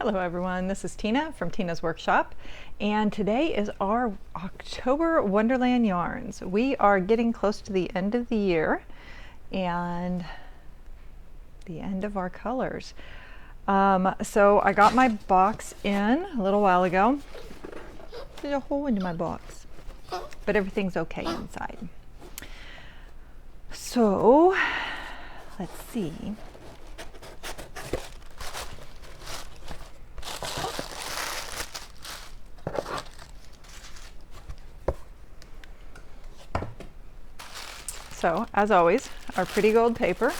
Hello everyone, this is Tina from Tina's Workshop, and today is our October Wonderland yarns. We are getting close to the end of the year and the end of our colors. So I got my box in a little while ago. There's a hole into my box, but everything's okay inside. So let's see. So, as always, our pretty gold paper,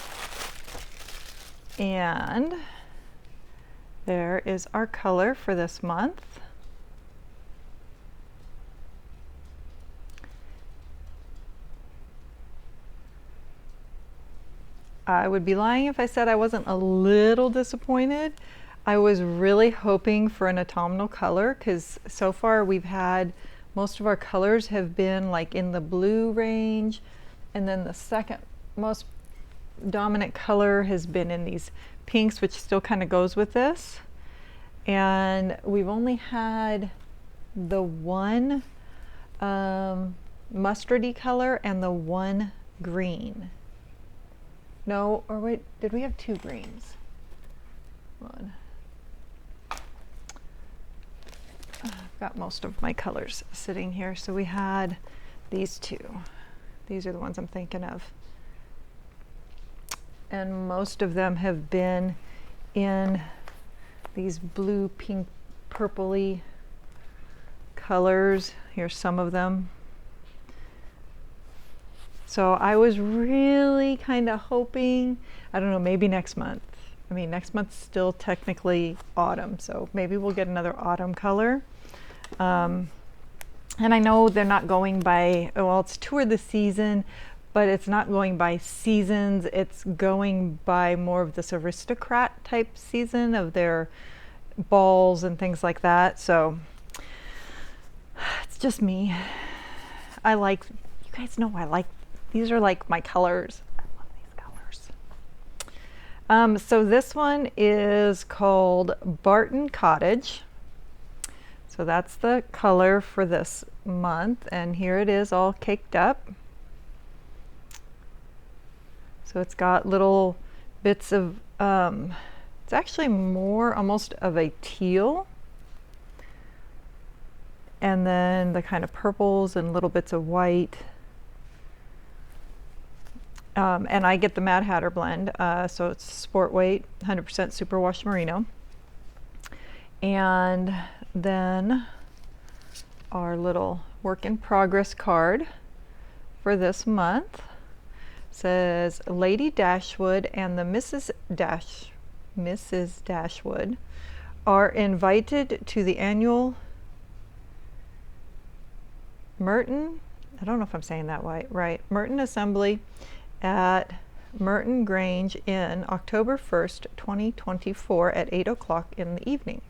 and there is our color for this month. I would be lying if I said I wasn't a little disappointed. I was really hoping for an autumnal color because so far we've had most of our colors have been like in the blue range. And then the second most dominant color has been in these pinks, which still kind of goes with this. And we've only had the one mustardy color and the one green. No, or wait, did we have two greens? One. I've got most of my colors sitting here. So we had these two. These are the ones I'm thinking of. And most of them have been in these blue, pink, purpley colors. Here's some of them. So I was really kind of hoping, I don't know, maybe next month. I mean, next month's still technically autumn, so maybe we'll get another autumn color. And I know they're not going by, well, it's toward the season, but it's not going by seasons. It's going by more of this aristocrat type season of their balls and things like that. So it's just me. I like, you guys know I like, these are like my colors. I love these colors. So this one is called Barton Cottage. So that's the color for this month, and here it is all caked up. So it's got little bits of, it's actually more almost of a teal, and then the kind of purples and little bits of white. And I get the Mad Hatter blend, so it's sport weight, 100% superwash merino. And then our little work in progress card for this month says Lady Dashwood and the Mrs. Dashwood are invited to the annual Merton, I don't know if I'm saying that right, Merton Assembly at Merton Grange in October 1st, 2024 at 8 o'clock in the evening.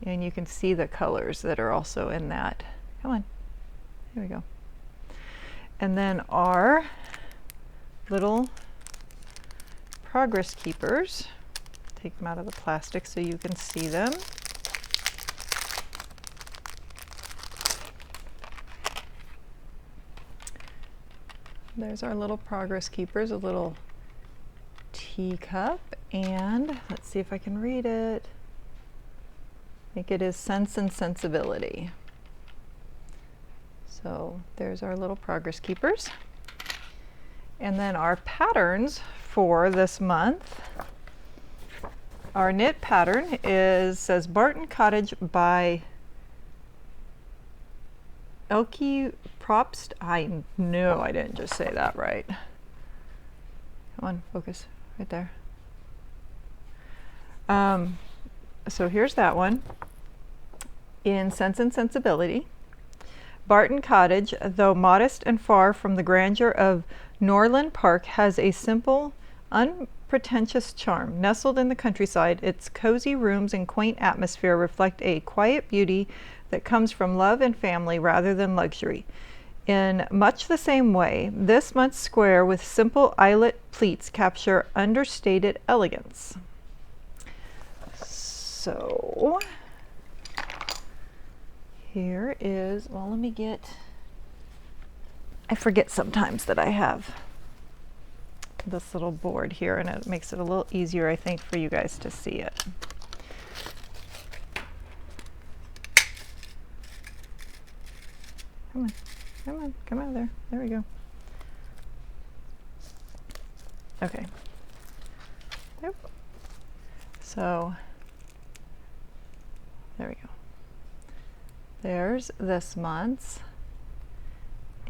And you can see the colors that are also in that. Come on, here we go. And then our little progress keepers, take them out of the plastic so you can see them. There's our little progress keepers, a little teacup, and let's see if I can read it. I think it is Sense and Sensibility. So there's our little progress keepers. And then our patterns for this month. Our knit pattern says Barton Cottage by Elke Propst. I know I didn't just say that right. Come on, focus right there. So here's that one. In Sense and Sensibility, Barton Cottage, though modest and far from the grandeur of Norland Park, has a simple, unpretentious charm. Nestled in the countryside, its cozy rooms and quaint atmosphere reflect a quiet beauty that comes from love and family rather than luxury. In much the same way, this month's square with simple eyelet pleats capture understated elegance. So here is, well, let me get, I forget sometimes that I have this little board here, and it makes it a little easier, I think, for you guys to see it. Come on, come on, come out of there. There we go. Okay. Yep. So there we go. There's this month's.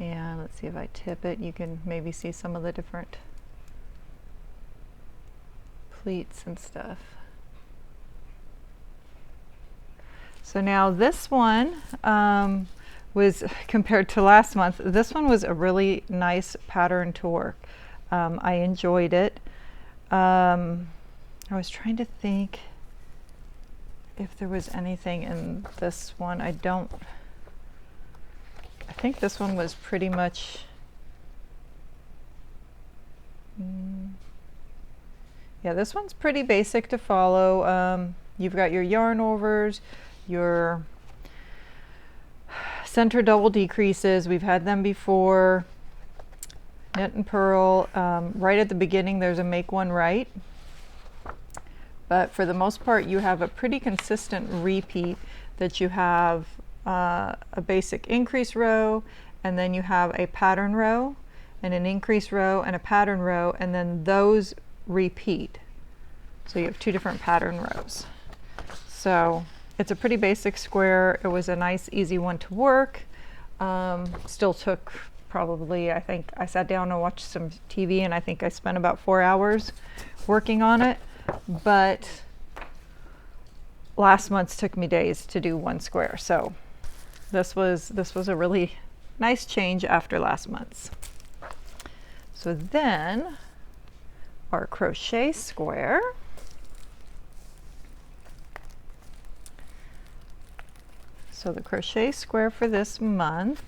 And let's see if I tip it, you can maybe see some of the different pleats and stuff. So now this one was, compared to last month, this one was a really nice pattern to work. I enjoyed it. I was trying to think if there was anything in this one. I think this one was pretty much, yeah, this one's pretty basic to follow. You've got your yarn overs, your center double decreases. We've had them before. Knit and purl. Right at the beginning there's a make one right. But for the most part you have a pretty consistent repeat that you have a basic increase row, and then you have a pattern row and an increase row and a pattern row, and then those repeat. So you have two different pattern rows. So it's a pretty basic square. It was a nice easy one to work. Still took probably, I think I sat down and watched some TV, and I think I spent about 4 hours working on it, but last month's took me days to do one square. So this was a really nice change after last month's. So then our crochet square. So the crochet square for this month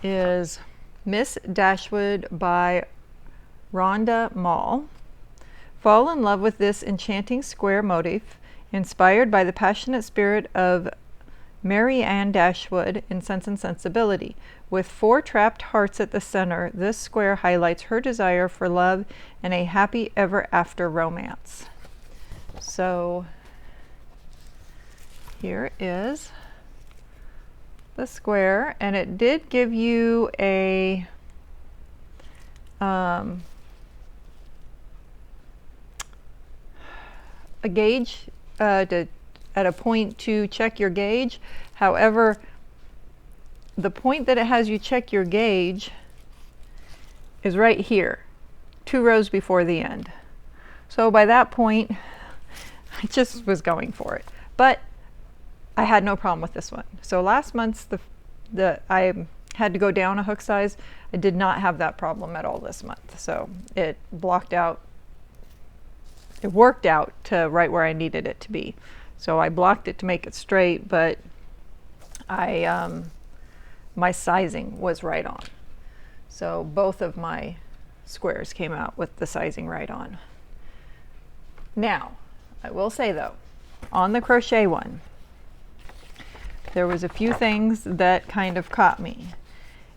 is Miss Dashwood by Rhonda Mall. Fall in love with this enchanting square motif, inspired by the passionate spirit of Mary Ann Dashwood in Sense and Sensibility. With 4 trapped hearts at the center, this square highlights her desire for love and a happy ever after romance. So here is the square, and it did give you a gauge at a point to check your gauge. However, the point that it has you check your gauge is right here, 2 rows before the end. So by that point, I just was going for it. But I had no problem with this one. So last month's I had to go down a hook size. I did not have that problem at all this month. So it blocked out, it worked out to right where I needed it to be. So I blocked it to make it straight, but my sizing was right on. So both of my squares came out with the sizing right on. Now, I will say though, on the crochet one, there was a few things that kind of caught me.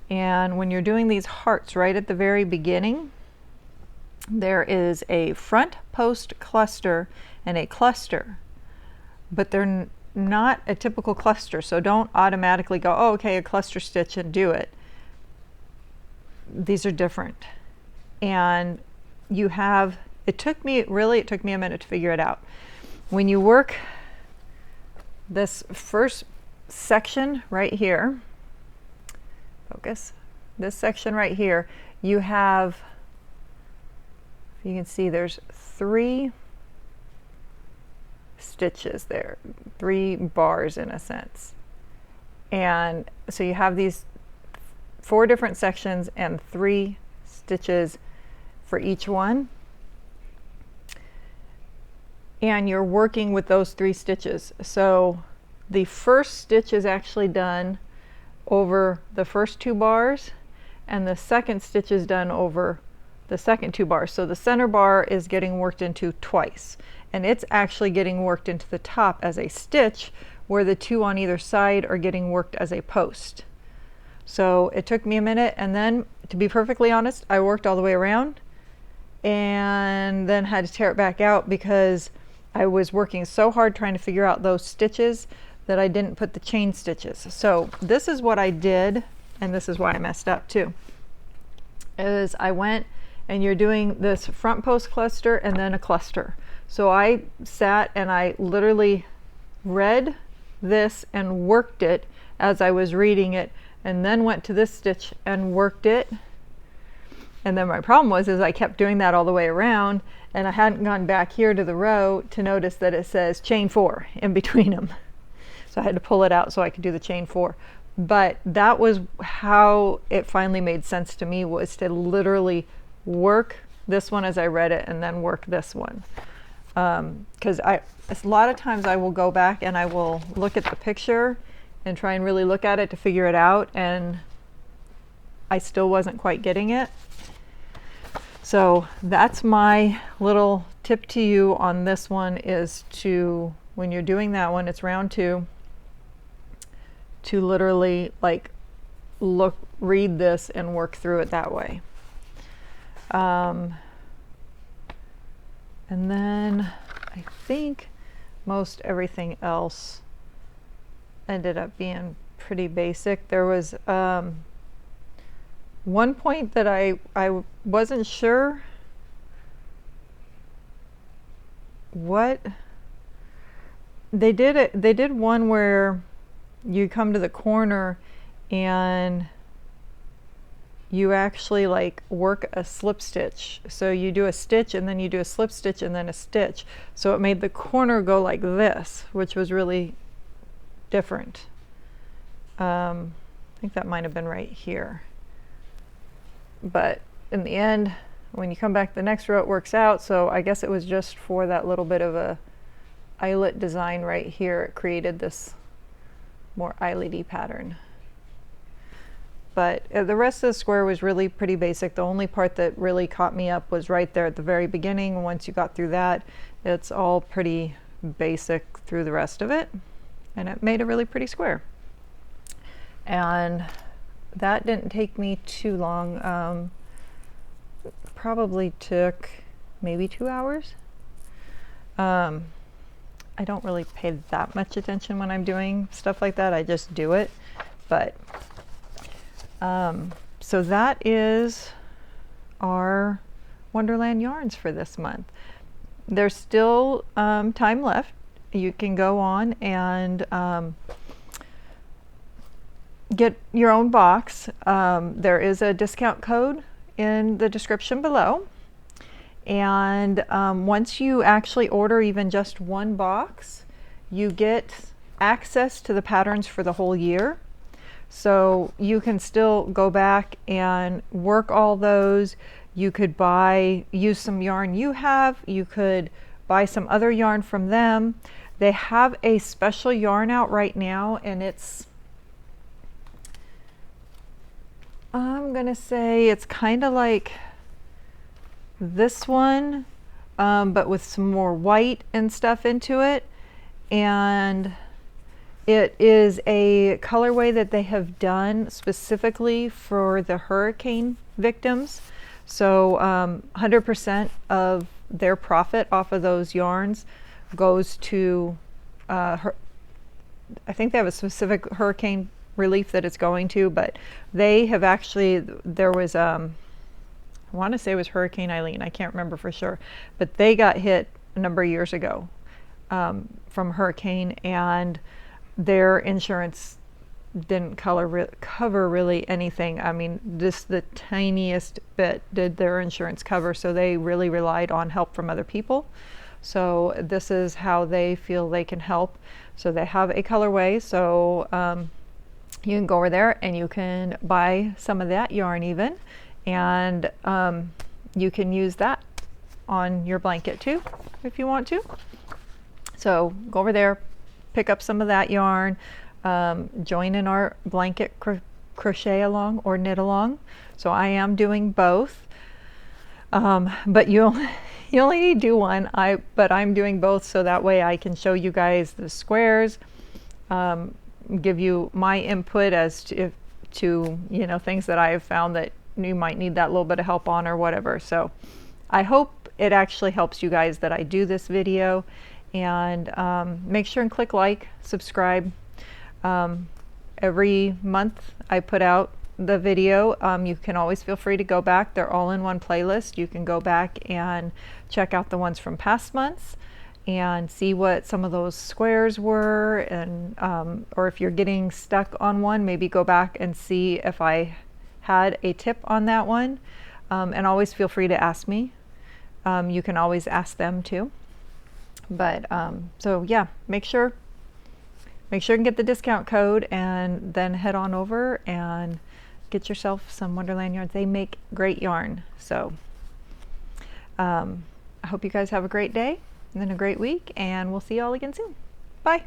And when you're doing these hearts right at the very beginning, there is a front post cluster and a cluster, but they're not a typical cluster. So don't automatically go, oh, okay, a cluster stitch and do it. These are different. And you have, it took me a minute to figure it out. When you work this first section right here, focus, this section right here, you have, you can see there's 3 stitches there, 3 bars in a sense. And so you have these 4 different sections and 3 stitches for each one. And you're working with those 3 stitches. So the first stitch is actually done over the first 2 bars, and the second stitch is done over the second 2 bars. So the center bar is getting worked into twice, and it's actually getting worked into the top as a stitch, where the 2 on either side are getting worked as a post. So it took me a minute, and then, to be perfectly honest, I worked all the way around and then had to tear it back out because I was working so hard trying to figure out those stitches that I didn't put the chain stitches. So this is what I did, and this is why I messed up too, is I went, and you're doing this front post cluster and then a cluster. So I sat and I literally read this and worked it as I was reading it, and then went to this stitch and worked it. And then my problem was is I kept doing that all the way around, and I hadn't gone back here to the row to notice that it says chain 4 in between them. So I had to pull it out so I could do the chain 4. But that was how it finally made sense to me, was to literally work this one as I read it and then work this one. Because a lot of times I will go back and I will look at the picture and try and really look at it to figure it out, and I still wasn't quite getting it. So that's my little tip to you on this one, is to, when you're doing that one, it's round 2, to literally like read this and work through it that way. And then I think most everything else ended up being pretty basic. There was one point that I wasn't sure what they did. They did one where you come to the corner and you actually like work a slip stitch. So you do a stitch and then you do a slip stitch and then a stitch. So it made the corner go like this, which was really different. I think that might have been right here. But in the end, when you come back the next row, it works out. So I guess it was just for that little bit of a eyelet design right here. It created this more eyelet-y pattern. But the rest of the square was really pretty basic. The only part that really caught me up was right there at the very beginning. Once you got through that, it's all pretty basic through the rest of it. And it made a really pretty square. And that didn't take me too long. Probably took maybe 2 hours. I don't really pay that much attention when I'm doing stuff like that. I just do it. But so that is our Wonderland yarns for this month. There's still time left. You can go on and get your own box. There is a discount code in the description below. And once you actually order even just one box, you get access to the patterns for the whole year. So you can still go back and work all those. You could use some yarn you have. You could buy some other yarn from them. They have a special yarn out right now, and it's, I'm gonna say it's kind of like this one, but with some more white and stuff into it. And it is a colorway that they have done specifically for the hurricane victims. So 100% of their profit off of those yarns goes to, I think they have a specific hurricane relief that it's going to, but they have actually, there was, I want to say it was Hurricane Eileen, I can't remember for sure, but they got hit a number of years ago from hurricane, and their insurance didn't cover really anything. I mean, just the tiniest bit did their insurance cover, so they really relied on help from other people. So this is how they feel they can help. So they have a colorway, so you can go over there and you can buy some of that yarn even, and you can use that on your blanket too if you want to. So go over there, pick up some of that yarn, join in our blanket crochet along or knit along. So I am doing both. But you only need to do one. But I'm doing both so that way I can show you guys the squares, give you my input as to you know, things that I have found that you might need that little bit of help on or whatever. So I hope it actually helps you guys that I do this video, and make sure and click like, subscribe. Every month I put out the video. You can always feel free to go back. They're all in one playlist. You can go back and check out the ones from past months and see what some of those squares were, and or if you're getting stuck on one, maybe go back and see if I had a tip on that one. And always feel free to ask me. You can always ask them too. But so yeah, make sure you can get the discount code, and then head on over and get yourself some Wonderland yarns. They make great yarn. So I hope you guys have a great day and then a great week, and we'll see you all again soon. Bye.